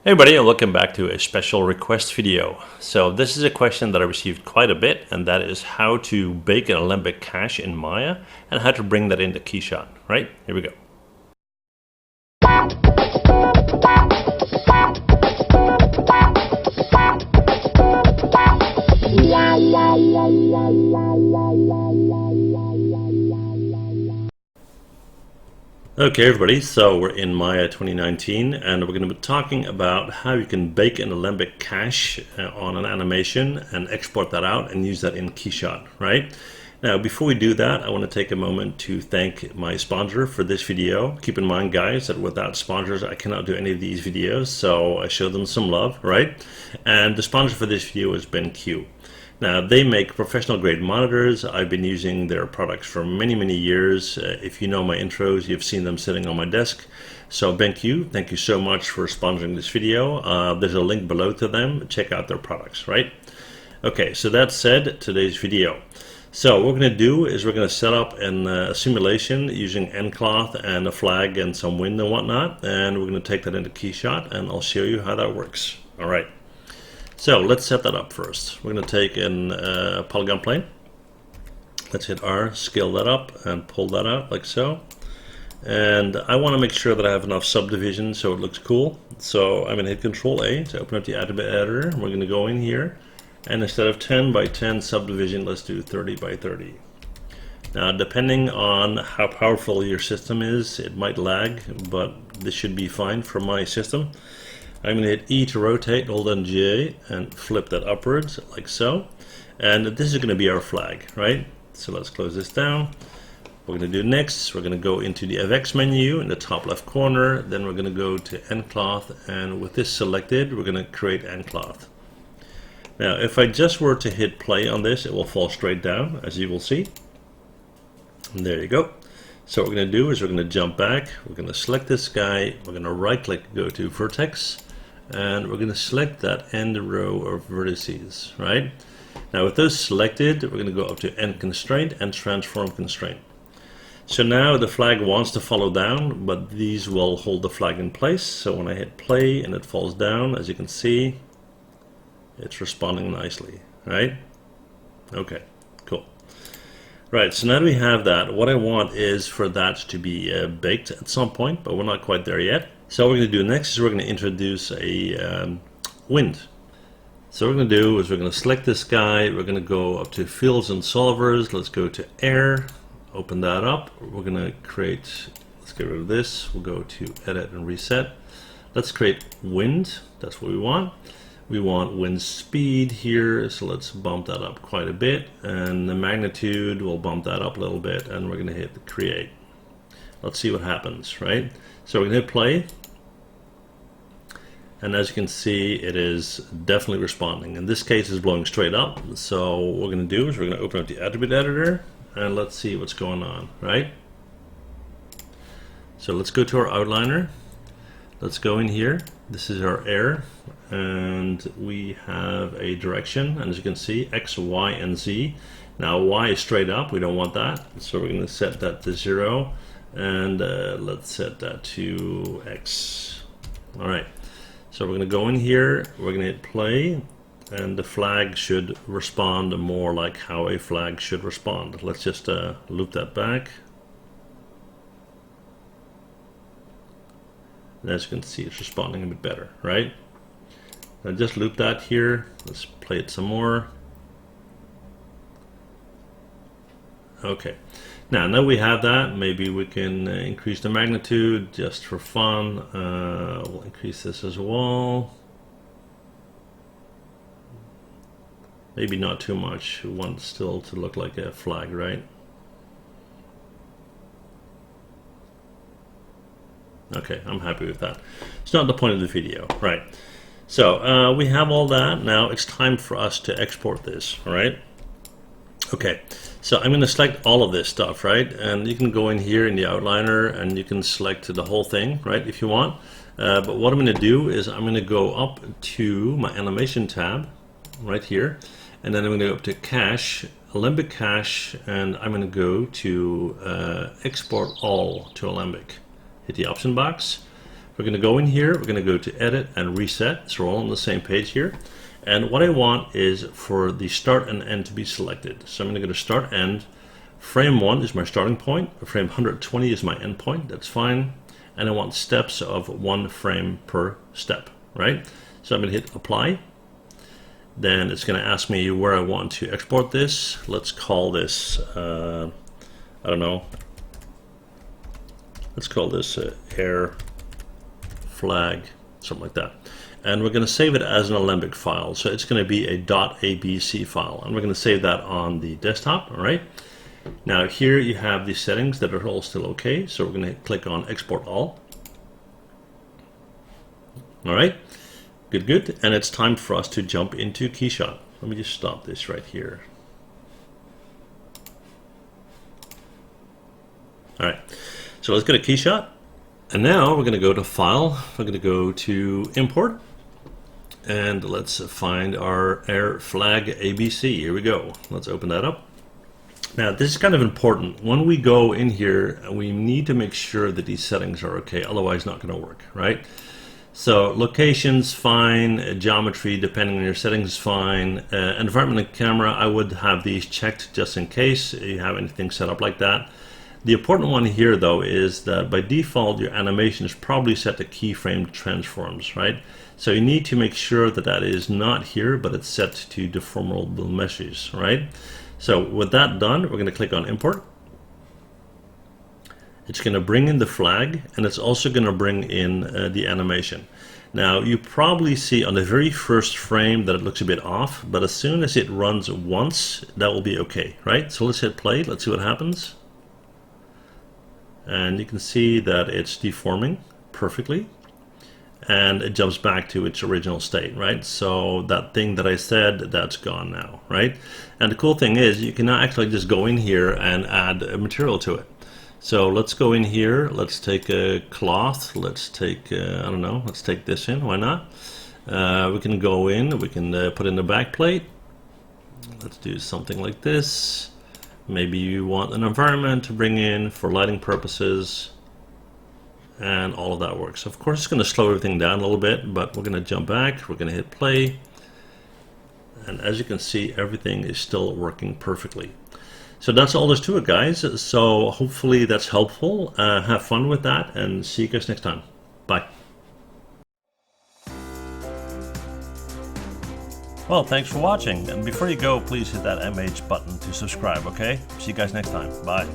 Hey everybody, and welcome back to a special request video. So this is a question that I received quite a bit, and that is how to bake an Alembic cache in Maya and how to bring that into Keyshot, right? Here we go. Okay everybody, so we're in Maya 2019 and we're going to be talking about how you can bake an Alembic cache on an animation and export that out and use that in Keyshot, right? Now before we do that, I want to take a moment to thank my sponsor for this video. Keep in mind guys that without sponsors I cannot do any of these videos, so I show them some love, right? And the sponsor for this video is BenQ. Now they make professional grade monitors. I've been using their products for many years. If you know my intros, you've seen them sitting on my desk. So BenQ, thank you so much for sponsoring this video. There's a link below to them. Check out their products, right? Okay, so that said, today's video. So what we're going to do is we're going to set up a simulation using nCloth and a flag and some wind and whatnot, and we're going to take that into Keyshot and I'll show you how that works. All right. So let's set that up first. We're going to take a polygon plane. Let's hit R, scale that up and pull that out like so. And I want to make sure that I have enough subdivision so it looks cool. So I'm going to hit Control A to open up the editor. We're going to go in here and instead of 10 by 10 subdivision, let's do 30 by 30. Now depending on how powerful your system is, it might lag, but this should be fine for my system. I'm going to hit E to rotate, hold down J and flip that upwards like so. And this is going to be our flag, right? So let's close this down. What we're going to do next, we're going to go into the FX menu in the top left corner. Then we're going to go to nCloth, and with this selected, we're going to create nCloth. Now if I just were to hit play on this, it will fall straight down, as you will see. And there you go. So what we're going to do is we're going to jump back. We're going to select this guy. We're going to right click, go to vertex. And we're going to select that end row of vertices, right? Now with those selected, we're going to go up to end constraint and transform constraint. So now the flag wants to follow down, but these will hold the flag in place. So when I hit play and it falls down, as you can see, it's responding nicely, right? Okay, cool. Right, so now that we have that, what I want is for that to be baked at some point, but we're not quite there yet. So what we're going to do next is we're going to introduce a wind. So what we're going to do is we're going to select this guy. We're going to go up to fields and solvers. Let's go to air, open that up. We're going to create, let's get rid of this. We'll go to edit and reset. Let's create wind. That's what we want. We want wind speed here, so let's bump that up quite a bit. And the magnitude, we'll bump that up a little bit, and we're going to hit create. Let's see what happens, right? So we're going to hit play. And as you can see, it is definitely responding. In this case, it's blowing straight up. So what we're going to do is we're going to open up the attribute editor and let's see what's going on, right? So let's go to our outliner. Let's go in here. This is our air, and we have a direction. And as you can see, X, Y, and Z. Now Y is straight up. We don't want that. So we're going to set that to 0. And let's set that to X. All right. So we're going to go in here, we're going to hit play, and the flag should respond more like how a flag should respond. Let's just loop that back. And as you can see, it's responding a bit better, right? Now just loop that here. Let's play it some more. Okay. Now we have that, maybe we can increase the magnitude just for fun. We'll increase this as well. Maybe not too much. We want it still to look like a flag, right? Okay, I'm happy with that. It's not the point of the video, right? So we have all that. Now it's time for us to export this, all right? Okay, so I'm going to select all of this stuff, right? And you can go in here in the outliner and you can select the whole thing, right, if you want. But what I'm going to do is I'm going to go up to my animation tab right here. And then I'm going to go up to cache, Alembic cache, and I'm going to go to export all to Alembic. Hit the option box. We're going to go in here, we're going to go to edit and reset, so we're all on the same page here. And what I want is for the start and end to be selected. So I'm going to go to start end. Frame 1 is my starting point, frame 120 is my end point, that's fine. And I want steps of 1 frame per step, right? So I'm going to hit apply. Then it's going to ask me where I want to export this. Let's call this, I don't know, let's call this air flag, something like that. And we're going to save it as an Alembic file. So it's going to be a .abc file. And we're going to save that on the desktop, all right? Now here you have the settings that are all still okay. So we're going to click on Export All. All right, good, good. And it's time for us to jump into Keyshot. Let me just stop this right here. All right, so let's go to Keyshot. And now we're going to go to File. We're going to go to Import. And let's find our air flag ABC. Here we go. Let's open that up. Now this is kind of important. When we go in here, we need to make sure that these settings are okay, otherwise it's not going to work, right? So location's fine, geometry depending on your settings is fine, environment and camera, I would have these checked just in case you have anything set up like that. The important one here though is that by default your animation is probably set to keyframe transforms, right? So you need to make sure that that is not here, but it's set to deformable meshes, right? So with that done, we're going to click on Import. It's going to bring in the flag, and it's also going to bring in the animation. Now you probably see on the very first frame that it looks a bit off, but as soon as it runs once, that will be okay, right? So let's hit play, let's see what happens. And you can see that it's deforming perfectly. And it jumps back to its original state, right? So that thing that I said, that's gone now, right? And the cool thing is you can now actually just go in here and add a material to it. So let's go in here, let's take a cloth, let's take, I don't know, let's take this in, why not? We can go in, we can put in the back plate. Let's do something like this. Maybe you want an environment to bring in for lighting purposes. And all of that works. Of course, it's going to slow everything down a little bit, but we're going to jump back. We're going to hit play. And as you can see, everything is still working perfectly. So that's all there's to it, guys. So hopefully that's helpful. Have fun with that and see you guys next time. Bye. Well, thanks for watching. And before you go, please hit that MH button to subscribe, okay? See you guys next time. Bye.